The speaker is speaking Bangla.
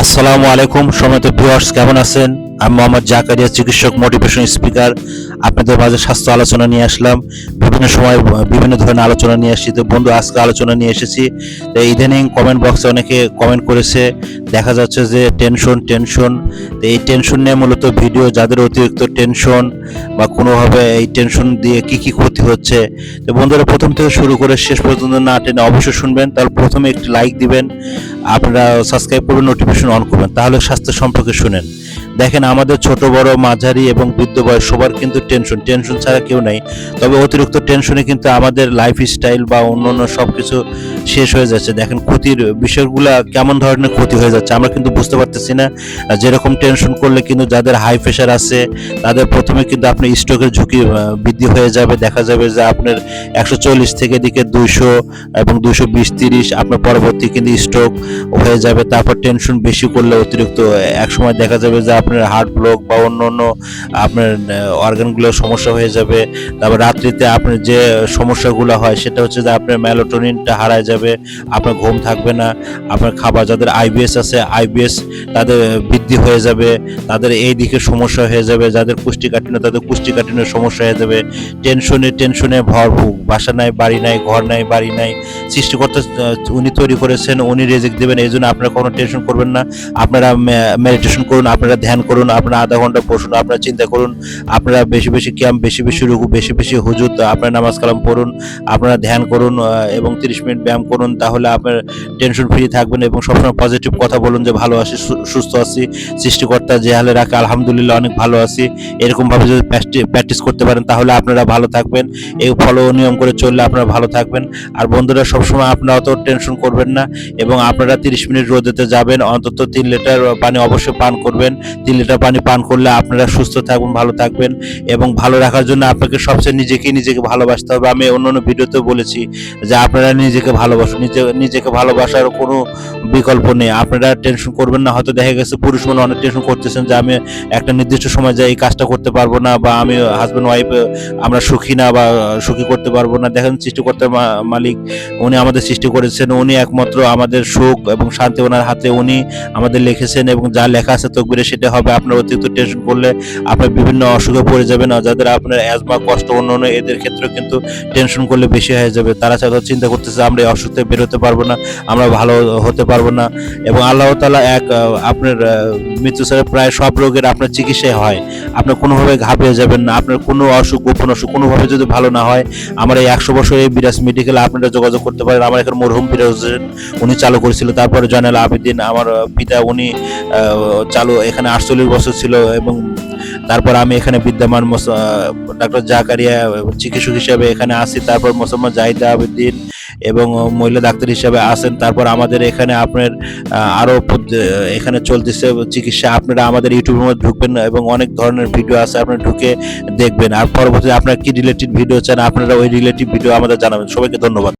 আসসালামু আলাইকুম সম্মানিত ভিউয়ার্স, কেমন আছেন? আমি মোহাম্মদ জাকারিয়া, চিকিৎসক, মোটিভেশন স্পিকার। আপনাদের মাঝে স্বাস্থ্য আলোচনা নিয়ে আসলাম। বিভিন্ন সময় বিভিন্ন ধরনের আলোচনা নিয়ে আসছি। তো বন্ধু, আজকে আলোচনা নিয়ে এসেছি। তো ইদানিং কমেন্ট বক্সে অনেকে কমেন্ট করেছে, দেখা যাচ্ছে যে টেনশন টেনশন। তো এই টেনশন নিয়ে মূলত ভিডিও, যাদের অতিরিক্ত টেনশন বা কোনোভাবে এই টেনশন দিয়ে কি কি ক্ষতি হচ্ছে। তো বন্ধুরা, প্রথম থেকে শুরু করে শেষ পর্যন্ত না টেনে অবশ্যই শুনবেন। তাহলে প্রথমে একটি লাইক দিবেন, আপনারা সাবস্ক্রাইব করবেন, নোটিফিকেশন অন করবেন, তাহলে স্বাস্থ্য সম্পর্কে শুনেন। দেখেন, আমাদের ছোট বড় মাঝারি এবং বৃদ্ধ বয়স সবার কিন্তু টেনশন ছাড়া কেউ নাই। তবে অতিরিক্ত টেনশনে কিন্তু আমাদের লাইফ স্টাইল বা অন্যান্য সবকিছু শেষ হয়ে যাচ্ছে। দেখেন, ক্ষতির বিষয়গুলা কেমন ধরনের ক্ষতি হয়ে যাচ্ছে আমরা কিন্তু বুঝতে পারতেছি না। যেরকম টেনশন করলে কিন্তু যাদের হাই প্রেশার আছে, তাদের প্রথমে কিন্তু আপনার স্ট্রোকের ঝুঁকি বৃদ্ধি হয়ে যাবে। দেখা যাবে যে আপনার 140 থেকে দিকে 200 এবং 220-30 আপনার পরবর্তী কিন্তু স্ট্রোক হয়ে যাবে। তারপর টেনশন বেশি করলে অতিরিক্ত একসময় দেখা যাবে যে আপনার হার্ট ব্লক বা অন্য আপনার অর্গানগুলোর সমস্যা হয়ে যাবে। তারপর রাত্রিতে আপনার যে সমস্যাগুলো হয় সেটা হচ্ছে যে আপনার মেলাটোনিনটা হারায় যাবে, আপনার ঘুম থাকবে না, আপনার খাবার, যাদের আইবিএস আছে আইবিএস তাদের বৃদ্ধি হয়ে যাবে, তাদের এই দিকে সমস্যা হয়ে যাবে, যাদের কুষ্ঠিকাঠিন্য তাদের কুষ্ঠিকাঠিন্যের সমস্যা হয়ে যাবে। টেনশনে ভরপুর, বাসা নাই, বাড়ি নাই, ঘর নাই, বাড়ি নাই। সৃষ্টিকর্তা উনি তৈরি করেছেন, উনি রিজিক দেবেন, এই জন্য আপনারা কোনো টেনশন করবেন না। আপনারা মেডিটেশন করুন, আপনারা ধ্যান করুন, আপনারা আধা ঘন্টা বসুন, আপনারা চিন্তা করুন, আপনারা বেশি বেশি ক্যাম্প, বেশি বেশি রুকু, বেশি বেশি হুজুদ, আপনারা নামাজ কালাম পড়ুন, আপনারা ধ্যান করুন এবং 30 মিনিট ব্যায়াম করুন। তাহলে আপনার টেনশন ফ্রি থাকবেন এবং সবসময় পজিটিভ কথা বলুন যে ভালো আছি, সুস্থ আছি, সৃষ্টিকর্তা যে হালে রাখে আলহামদুলিল্লাহ অনেক ভালো আছি। এরকমভাবে যদি প্র্যাকটিস করতে পারেন তাহলে আপনারা ভালো থাকবেন। এই ফলো নিয়ম করে চললে আপনারা ভালো থাকবেন। আর বন্ধুরা, সবসময় আপনারা অত টেনশন করবেন না এবং আপনারা 30 মিনিট রোদেতে যাবেন, অন্তত 3 লিটার পানি অবশ্যই পান করবেন। 3 লিটার পানি পান করলে আপনারা সুস্থ থাকবেন, ভালো থাকবেন। এবং ভালো রাখার জন্য আপনাকে সবচেয়ে নিজেকে ভালোবাসতে হবে। আমি অন্যান্য ভিডিওতেও বলেছি যে আপনারা নিজেকে ভালোবাসুন, নিজেকে ভালোবাসার কোনো বিকল্প নেই। আপনারা টেনশন করবেন না। হয়তো দেখা গেছে পুরুষ মনে অনেক টেনশন করতেছেন যে আমি একটা নির্দিষ্ট সময় যাই এই কাজটা করতে পারবো না, বা আমি হাজব্যান্ড ওয়াইফ আমরা সুখী না বা সুখী করতে পারবো না। দেখেন, সৃষ্টিকর্তার মালিক উনি আমাদের সৃষ্টি করেছেন, উনি একমাত্র আমাদের সুখ এবং শান্তি ওনার হাতে, উনি আমাদের লিখেছেন এবং যা লেখা আছে তকদিরে সেটা হবে। আপনার অতিরিক্ত টেনশন করলে আপনার বিভিন্ন অসুখে পড়ে যাবেন। যাদের আপনার অ্যাজমা, কষ্ট, অন্যান্য এদের ক্ষেত্রে কিন্তু টেনশন করলে বেশি হয়ে যাবে। তারা চিন্তা করতেছে আমরা এই অসুখ থেকে বেরোতে পারবো না, আমরা ভালো হতে পারবো না। এবং আল্লাহ তাআলা আপনার মৃত্যু ছাড়া প্রায় সব রোগের আপনার চিকিৎসাই হয়। আপনার কোনোভাবে ঘাবড়ে যাবেন না। আপনার কোনো অসুখ, গোপন অসুখ কোনোভাবে যদি ভালো না হয়, আমার এই 100 বছর এই বিরাজ মেডিকেলে আপনারা যোগাযোগ করতে পারেন। আমার এখানে মরহুম বিরাজ হোসেন উনি চালু করেছিল, তারপরে জয়নাল আবেদিন আমার পিতা, উনি চালু এখানে 48 বছর ছিল। এবং তারপর আমি এখানে বিদ্যমান ডাক্তার জাকারিয়া চিকিৎসক হিসেবে এখানে আসি। তারপর মোসাম্মদ জাহিদা আবেদিন এবং মহিলা ডাক্তার হিসেবে আছেন। তারপর আমাদের এখানে আপনার আরো এখানে চলতেছে চিকিৎসা। আপনারা আমাদের ইউটিউবের মধ্যে ঢুকবেন এবং অনেক ধরনের ভিডিও আছে, আপনারা ঢুকে দেখবেন। আর পরবর্তীতে আপনারা কি রিলেটেড ভিডিও চান আপনারা ওই রিলেটিভ ভিডিও আমাদের জানাবেন। সবাইকে ধন্যবাদ।